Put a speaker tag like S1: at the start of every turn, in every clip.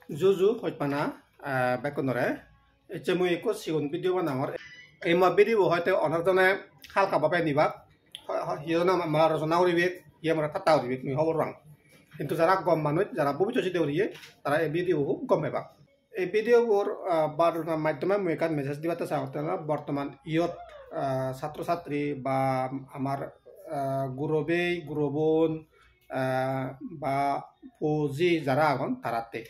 S1: Juju hojpana bekonore echemu eko sigon video banamor ema video hoite onarjone halka babe nibak hiyona mala rojona uribek yemara tata uribek mi hoborang কিন্তু যারা গম মানুষ যারা ভবিষ্যৎ দেউরিয়ে তারা এই ভিডিও গম পাবা এই ভিডিওর বারোটার মাধ্যমে মই এখান মেসেজ দিবাতে চাওতে বর্তমান ইয়ত ছাত্রছাত্রী বা আমার গুরবে গুরবন বা ফৌজি যারা আগন তারাতে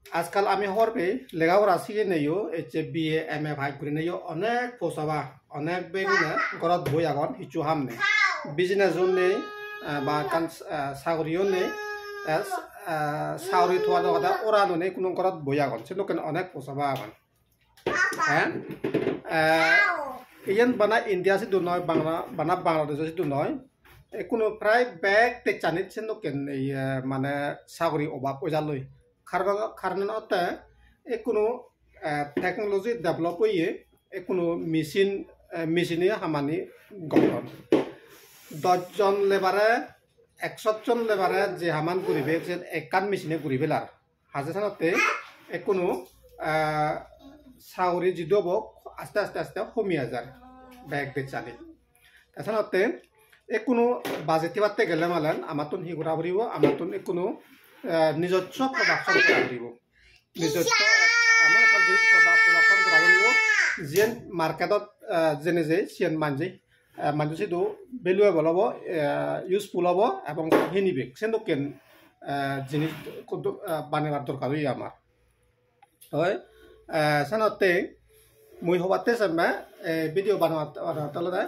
S1: আজকাল আমি হরবে লেখাপড়া শিখে নেইও H B A M A ভাই করে নেইও অনেক পোষাবা অনেক বেগুনে ঘরত বই আগন হিচু হামনে বিজনেস নেই বা কান চাকরিও নেই চাকরি থোৱা কথা ওৰানো নেই কোনো ঘৰত বই আগন সেনেকে অনেক পোষাবা আগন হ্যাঁ ইয়ান বানা ইন্ডিয়া সিধু নয় বাংলা বানা বাংলাদেশ সিধু নয় কোনো প্রায় ব্যাগ তে চানিত সেনেকে মানে চাকরি অভাব পয়সা লই কারণতে কোনো টেকনোলজি ডেভেলপ হয়ে কোনো মেশিনে হামানি গঠন 10 জন লেবারে 100 জন লেবারে যে হামান করিবে যে একান মেশিনে করি ফেলার হাজে সানতে কোনো চাউরি যিটো বক আস্তে আস্তে আস্তে কমিয়া যায় ব্যাগ দিয়ে চালি তাছাড়াতে কোনো বাজেটি বাড়তে গেলে মালেন আমার তো হি ঘুরা ফুরিব আমার তো কোনো নিজস্ব প্রডাকশন করা ফুরিব নিজস্ব আমার প্রডাকশন করা ফুরিব যেন মার্কেটত যেনে যে সিয়ান মানজে মানুষ সিধু ভ্যালুয়েবল হব ইউজফুল হব এবং হিনিবেক সেনকেন জিনিস বানাবার দরকার হই আমার হয় সানতে মুই হবাতে সামনে ভিডিও বানাতে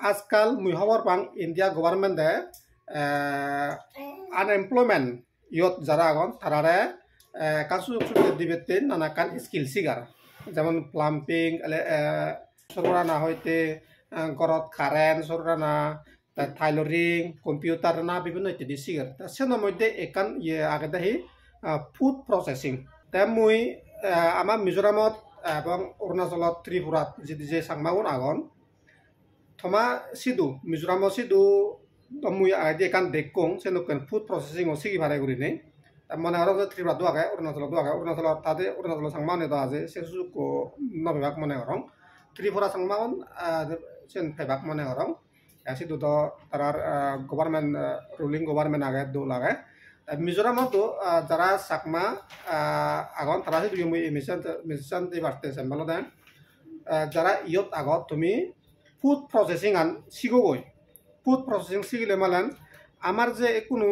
S1: আজকাল মুই খবর পাং ইন্ডিয়া গভর্নমেন্টে আনএমপ্লয়মেন্ট ইয়ত যারা আগন তারারে কাজ সুযোগ সুবিধা দিবে নানা কান স্কিল শিকার যেমন প্লাম্পিং সরবরাহ হইতে ঘরত কারেন্ট সরবরাহ টাইলরিং কম্পিউটার না বিভিন্ন ইত্যাদি শিকার সেনের মধ্যে একান আগে দেখি ফুড প্রসেসিং তা মুই আমার মিজোরামত এবং অরুণাচলত ত্রিপুরাত যে সাংমাগুন আগন থমা সিধু মিজোরাম সিধু মুই আগে একান দেখুন সেনকেন ফুড প্রসেসিং সিগি ভাড়াই করি নেই মনে হল ত্রিপুরা দোয়াকে অরুণাচলত তাদের অরুণাচল সাংমানে দা আছে সে সুযোগ নবেবাক মনে হরং ত্রিপুরা সাংমাউন সেন ফেবাক মনে হরং সিধু তো তার গভর্নমেন্ট রুলিং গভর্নমেন্ট আগে দো লাগে মিজোরামত যারা চাকমা আগন তারা সিধু মুই মিশন দি বাড়তে চেম্বালো দেন যারা ইয়ত আগত তুমি ফুড প্রসেসিং আন শিখবই ফুড প্রসেসিং শিখিলে মালেন আমার যে কোনো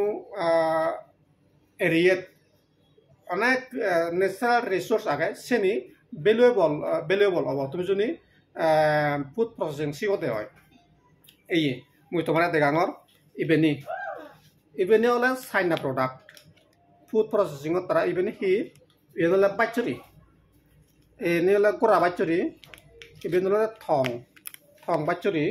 S1: এরিয়াত অনেক ন্যাচারাল রিসোর্স আগে সেনি ভ্যালুয়েবল হব তুমি যদি ফুড প্রসেসিং শিখতে হয় এই মুই তোমার দেখাঙর ইভেনি হলে চাইনা প্রোডাক্ট ফুড প্রসেসিংত তারা ইভেনি ইভেন হলে বাচ্চরি এনে হলে গোড়া বাচ্চরি ইভেন হলে থং বাচ্চরি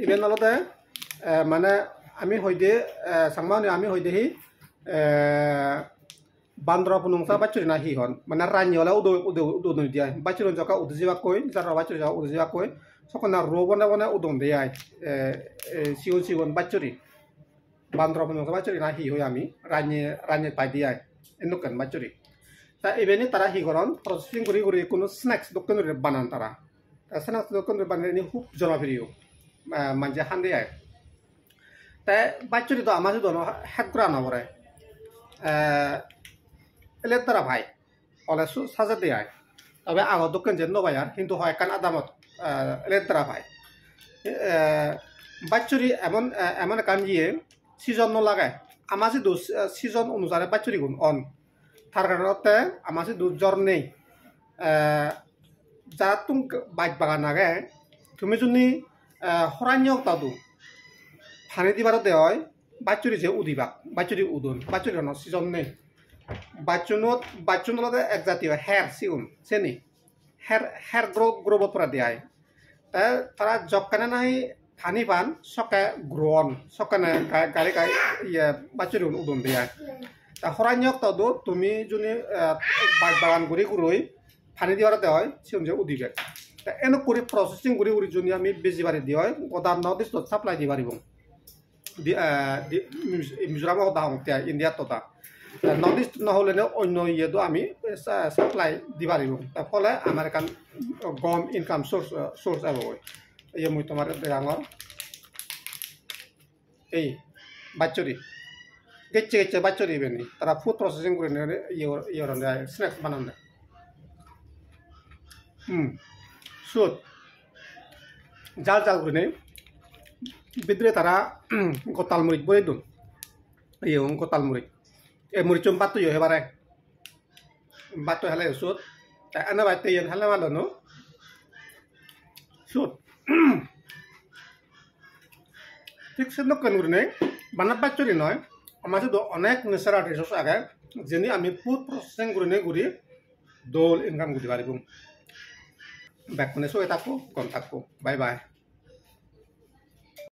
S1: ইভেন হলতে মানে আমি হইতে সাংমানি আমি হইতেহি বান্দ্রা পুনুংসা বাচ্চরি না হি হন মানে রানি হলে উদন দিয়া বাচ্চরি জকা উদজিবা কই যারা বাচ্চরি জকা উদজিবা কই সকনা রো বনে উদন দিয়া সিগন বাচ্চরি বান্দ্রা পুনুংসা বাচ্চরি না হি হই আমি রানি পাই দিয়া এনুকেন বাচ্চরি তা এবেনি তারা হিগরন প্রসেসিং করি কোনো স্ন্যাক্স দোকান বানান তারা স্ন্যাক্স দোকান বানানি খুব জনপ্রিয় মানজে হান্দে আয় তাই বাচ্চরি তো আমার শুধু হেড করা না পরে এলে তারা ভাই অলে সাজাতে আয় তবে আগর দোকান যে নবাই আর কিন্তু হয় কান আদামত এলে তারা ভাই বাচ্চরি এমন কান গিয়ে সিজন নলাগায় আমার শুধু সিজন অনুসারে বাচ্চরি গুণ অন তার কারণতে আমার সে দুর্জ্বর নেই যা তুমি বাইক বাগান আগে তুমি যদি হরান্য তাদু ফানি দিবার দেয় বাচ্চুরি যে উদিবাক বাচ্চুরি উদন বাচ্চুরি সিজন নেই বাচ্চুনতে এক জাতীয় হেয়ার সিউন চেনি হেয়ার গ্রোবত পরা দেয় তা তারা জবকানে নাই ফানি পান সকে গ্রোন সকানে গাড়ি বাচ্চুরি উদন দেয় তা হরাইক তাদু তুমি যদি বাইক বাগান করি ফানি দিবার দেয় সিউন যে উদিবে তা এনে করে প্রসেসিং করি যদি আমি বেজি বাড়ি দিয়ে হয় ওদার নর্থ ইস্টত সাপ্লাই দিয়ে পারিব মিজোরামত দাম ইণ্ডিয়াত তথা নৰ্থ ইষ্ট নহ'লে অন্য ইয়েতো আমি সাপ্লাই দিব পাৰিব তাৰ ফলে আমাৰ এখন গম ইনকাম সোর্স আব এই মই তোমার ডাঙর এই বাচ্চরি গেছে গেছে বাচ্চরি বেনি তারা ফুড প্রসেসিং করে ইয়ে স্ন্যাক্স বানান সুদ জাল জাল করে ভিতরে তারা গোতাল মরিচ বই দুন ইয়ে গোতাল মরিচ এই মরিচম বাতো ইয়ে হেবারে বাতো হেলে সুদ এনে বাইতে ইয়ে হেলে মালো নো সুদ ঠিক সেরকম করে বানাব বাচ্চরি নয় আমার শুধু অনেক ন্যাচারাল রিসোর্স আগে যিনি আমি ফুড প্রসেসিং করে ঘুরি দোল ইনকাম করতে পারব ব্যাক মানে সবাই থাকবো কম থাকবো বাই বাই